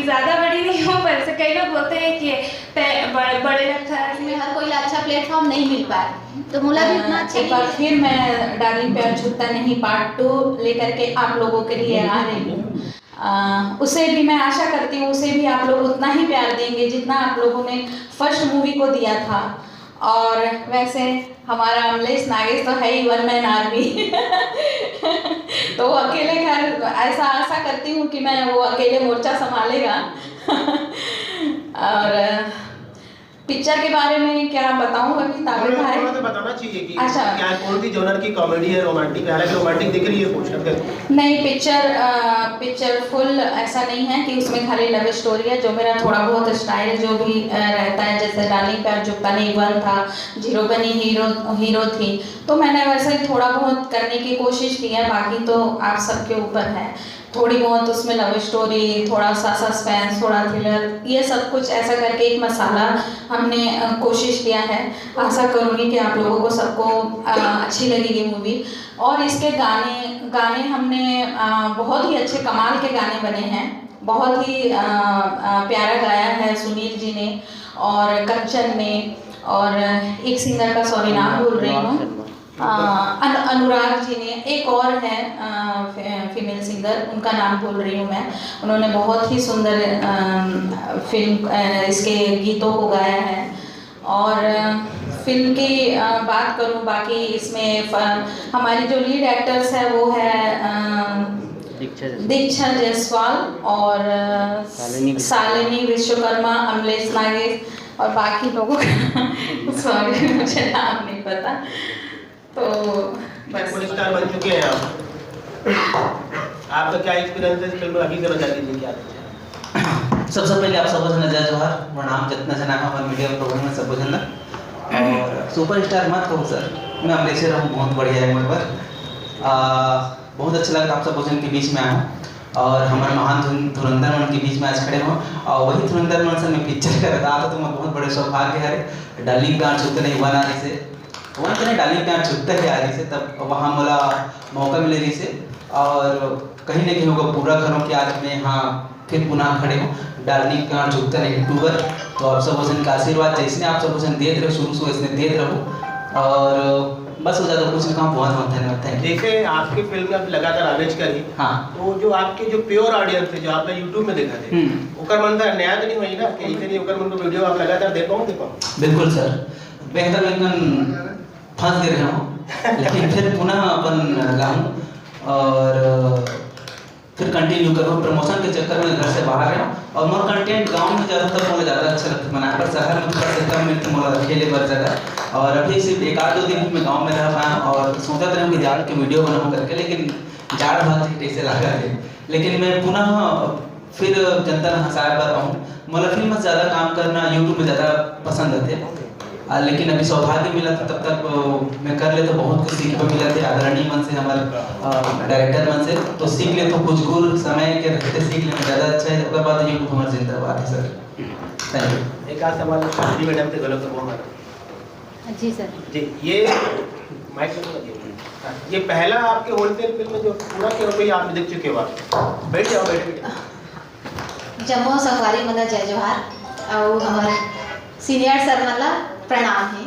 ज़्यादा बड़ी नहीं हूँ, पर से कई लोग बोलते हैं कि बड़े अक्षर में हर कोई अच्छा प्लेटफॉर्म नहीं मिल पाया, तो मोला भी उतना अच्छा एक बार फिर मैं डार्लिंग प्यार छूटता नहीं पार्ट 2 लेकर के आप लोगों के लिए आ रही हूँ। उसे भी मैं आशा करती हूँ उसे भी आप लोग उतना ही प्यार देंगे जितना आप लोगों ने फर्स्ट मूवी को दिया था। और वैसे हमारा अमलेश नागेश तो है ही वन मैन आर्मी तो वो अकेले खैर ऐसा आशा करती हूँ कि मैं वो अकेले मोर्चा संभालेगा और पिक्चर के बारे में क्या बताऊँ अभी ताबिर भाई? तो बताना चाहिए कि अच्छा, क्या कौन सी जॉनर की कॉमेडी है, रोमांटिक है? हालांकि रोमांटिक दिख रही है पोस्टर पे। नहीं, पिक्चर फुल ऐसा नहीं है कि उसमें खाली लव स्टोरी है। जो मेरा थोड़ा बहुत स्टाइल जो भी रहता है, जैसे डार्लिंग प्यार छूटता नहीं 1 था, जीरो बनी हीरो थी, तो मैंने वैसे थोड़ा बहुत करने की कोशिश की है। बाकी तो आप सबके ऊपर है। थोड़ी बहुत उसमें लव स्टोरी, थोड़ा सा सस्पेंस, थोड़ा थ्रिलर, ये सब कुछ ऐसा करके एक मसाला हमने कोशिश किया है। आशा करूँगी कि आप लोगों को सबको अच्छी लगेगी मूवी। और इसके गाने हमने बहुत ही अच्छे कमाल के गाने बने हैं, बहुत ही प्यारा गाया है सुनील जी ने और कंचन ने, और एक सिंगर का सॉरी नाम भूल रही हूँ, अनुराग जी ने, एक और है फीमेल सिंगर, उनका नाम भूल रही हूँ मैं। उन्होंने बहुत ही सुंदर फिल्म इसके गीतों को गाया है। और फिल्म की बात करूँ, बाकी इसमें हमारी जो लीड एक्टर्स है वो है दीक्षा जायसवाल और शालिनी विश्वकर्मा, अमलेश नागेश और बाकी लोगों का सॉरी मुझे नाम नहीं पता। तो बस स्टार बन चुके हैं आपका क्या एक्सपीरियंस है इस फिल्म में? अभी जरा जल्दी जी क्या सबसे पहले आप सब जन जय जोहार प्रणाम जितना जना हमारे मीडिया प्रोग्राम में सब जन और सुपरस्टार मत कहो सर, मैं अमलेश रहूँ, बहुत बढ़िया है मेरे पर। बहुत अच्छा लगा आप सब जन के बीच में आया हूँ और हमारे महान धुरंधर मन के बीच में आज खड़े हों। और वही धुरंधर मन से मैं पिक्चर कर रहा था, तो मैं बहुत बड़े सौभाग्य है डार्लिंग प्यार छूटता नहीं 1 आने से वहाँ के डार्लिंग प्यार छूटता है आने से, तब वहाँ मोला मौका मिले रही से और कहीं ना कहीं होगा पूरा करूँ कि आज मैं यहाँ फिर पुनः खड़े हूँ डार्लिंग प्यार छूटता नहीं 2 पर। तो आप सब वजन का आशीर्वाद जैसे आप सब वजन देते रहो, शुरू से वैसे देते रहो और बस हो जाता कुछ काम। बहुत बहुत धन्यवाद, थैंक यू। देखिए आपकी फिल्म में आप लगातार आवेज करी, हाँ, तो जो आपके जो प्योर ऑडियंस है जो आपने यूट्यूब में देखा थे ओकर मन था न्याय तो नहीं हुई ना कि इतनी ओकर मन को वीडियो आप लगातार देखो? बिल्कुल सर, बेहतर वेतन फंस गए हूँ लेकिन फिर पुनः अपन लगाऊँ और फिर कंटिन्यू करूँ। प्रमोशन के चक्कर में घर से बाहर रहा और मोर कंटेंट गांव में ज़्यादातर मुझे ज़्यादा अच्छा लगता है मना, पर शहर में थोड़ा सा कम मिलते मोला अकेले बर जगह। और अभी सिर्फ 1-2 दिन ही मैं गाँव में रह पाया और सोचता था कि जाड़ के वीडियो बनाऊँ करके, लेकिन जाड़ भाग ऐसे लगा है। लेकिन मैं पुनः फिर जनता ने हंसाया पर रहूँ, मोला फिल्म में ज़्यादा काम करना यूट्यूब में ज़्यादा पसंद आते, लेकिन अभी सौभाग्य मिला था तब तक मैं कर ले तो बहुत कुछ सीखने को मिला थे आदरणीय मन से, हमारे डायरेक्टर मन से। तो सीख ले तो कुछ गुर समय के रहते सीख लेना ज़्यादा अच्छा है। उसके बाद यूट्यूब हमारी जिंदाबाद है सर, थैंक यू। एक आध सवाल जी मैडम से गलत तो बोल जी सर जी, ये ये पहला आपके होलसेल फिल्म जो पूरा के रुपये आप देख चुके हो? बैठ जाओ, बैठ जम्मू सफारी मतलब जय जोहार और हमारे सीनियर सर मतलब प्रणाम है।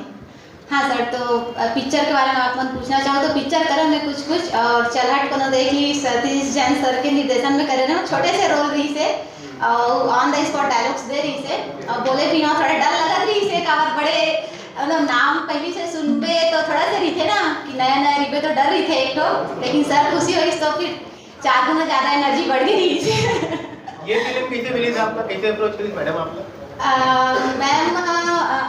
हाँ सर, तो पिक्चर के बारे में आप मन पूछना चाहो तो पिक्चर करो मैं कुछ और चलहट को देख ली सतीश जैन सर के निर्देशन में करे ना, छोटे से रोल रही से और ऑन द स्पॉट डायलॉग्स दे रही से और बोले भी हाँ थोड़ा डर लगा रही से कावर बड़े मतलब नाम पहले से सुन पे तो थोड़ा सा रही थे ना कि नया नया रिबे तो डर रही थे एक तो, लेकिन सर खुशी हुई तो फिर 4 गुना ज़्यादा एनर्जी बढ़ गई थी। ये फिल्म कैसे मिली थी आपका, कैसे अप्रोच करी मैडम आपने? मैम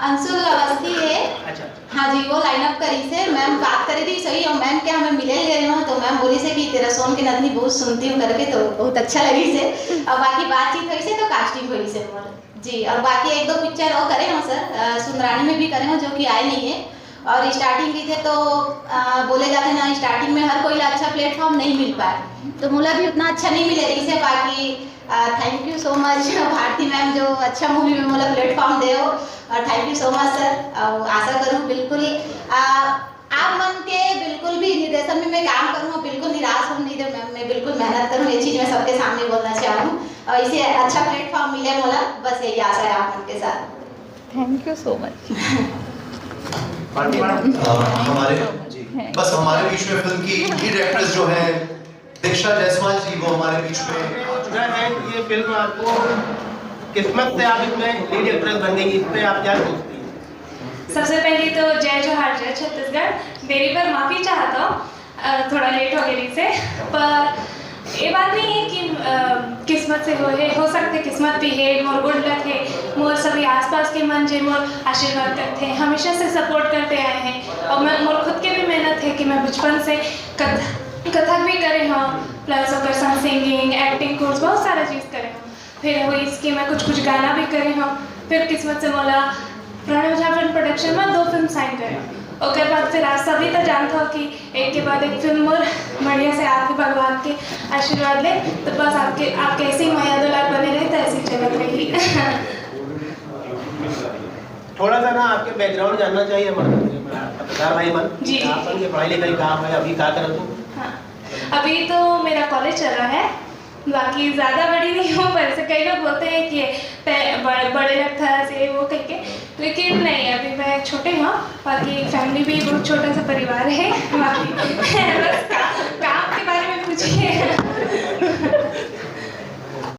अंशुल अवस्थी है। अच्छा। हाँ जी, वो लाइनअप करी से मैम बात करी थी सही और मैम क्या हमें मिले गए हो तो मैम बोली से कि तेरा सोन की नदनी बहुत सुनती हूँ करके, तो बहुत अच्छा लगी से और बाकी बातचीत हुई से तो कास्टिंग हुई से जी। और बाकी 1-2 पिक्चर और करे हो सर, सुंदरानी में भी करे हो जो कि आए नहीं है। और स्टार्टिंग की थे तो बोले जाते ना स्टार्टिंग में हर कोई अच्छा प्लेटफॉर्म नहीं मिल पाए, तो मुला भी उतना अच्छा नहीं मिले रही से। बाकी thank you so much Bharti ma'am जो अच्छा मूवी में मुला प्लेटफॉर्म दे हो, और thank you so much sir. और आशा करूँ बिल्कुल आप मन के बिल्कुल भी निर्देशन में मैं काम करूँ बिल्कुल निराश हूँ नहीं थी तो मैं बिल्कुल मेहनत करूँ, ये चीज़ मैं सबके सामने बोलना चाहूँ और इसे अच्छा प्लेटफॉर्म मिले मोला, बस यही आशा है आप उनके साथ। Thank you so much. हमारे बीच में फिल्म की लीड एक्ट्रेस जो है दीक्षा जायसवाल जी, वो हमारे बीच में जो है ये फिल्म आपको किस्मत से आप इसमें लीड एक्ट्रेस बन गई, इस पे आप क्या सोचती हैं? सबसे पहले तो जय जोहार जय छत्तीसगढ़। देरी पर माफ़ी चाहता हूँ, थोड़ा लेट हो गई से, पर ये बात नहीं है कि किस्मत से हो सकते किस्मत भी है, मोर गुड लक है, मोर सभी आसपास के मन जे मोर आशीर्वाद करते हैं, हमेशा से सपोर्ट करते आए हैं। और मैं मोर खुद के भी मेहनत है कि मैं बचपन से कथक भी करे हूँ, प्लस ओकर संग सिंगिंग एक्टिंग कोर्स बहुत सारा चीज़ करे हूँ। फिर वो इसकी मैं कुछ गाना भी करे हूँ। फिर किस्मत से मोला प्रणव झा फिल्म प्रोडक्शन में 2 फिल्म साइन करे। ओकर बाद फिर आज सभी तो जानता हो कि एक के बाद एक फिल्म और बढ़िया से आपके भगवान के आशीर्वाद ले, तो बस आपके ऐसे ही माया दुलार बने रहे तो ऐसी जगत रहेगी। थोड़ा सा ना आपके बैकग्राउंड जानना चाहिए हमारे पत्रकार भाई मन जी। आप ये पढ़ाई लिखाई काम है, अभी क्या कर तू? हाँ, अभी तो मेरा कॉलेज चल रहा है, बाकी ज़्यादा बड़ी नहीं हूँ, पर से कई लोग बोलते हैं कि बड़े लगता है से वो कह के, लेकिन नहीं, अभी मैं छोटे हूँ। बाकी फैमिली भी बहुत छोटा सा परिवार है। बाकी बस काम के बारे में पूछिए।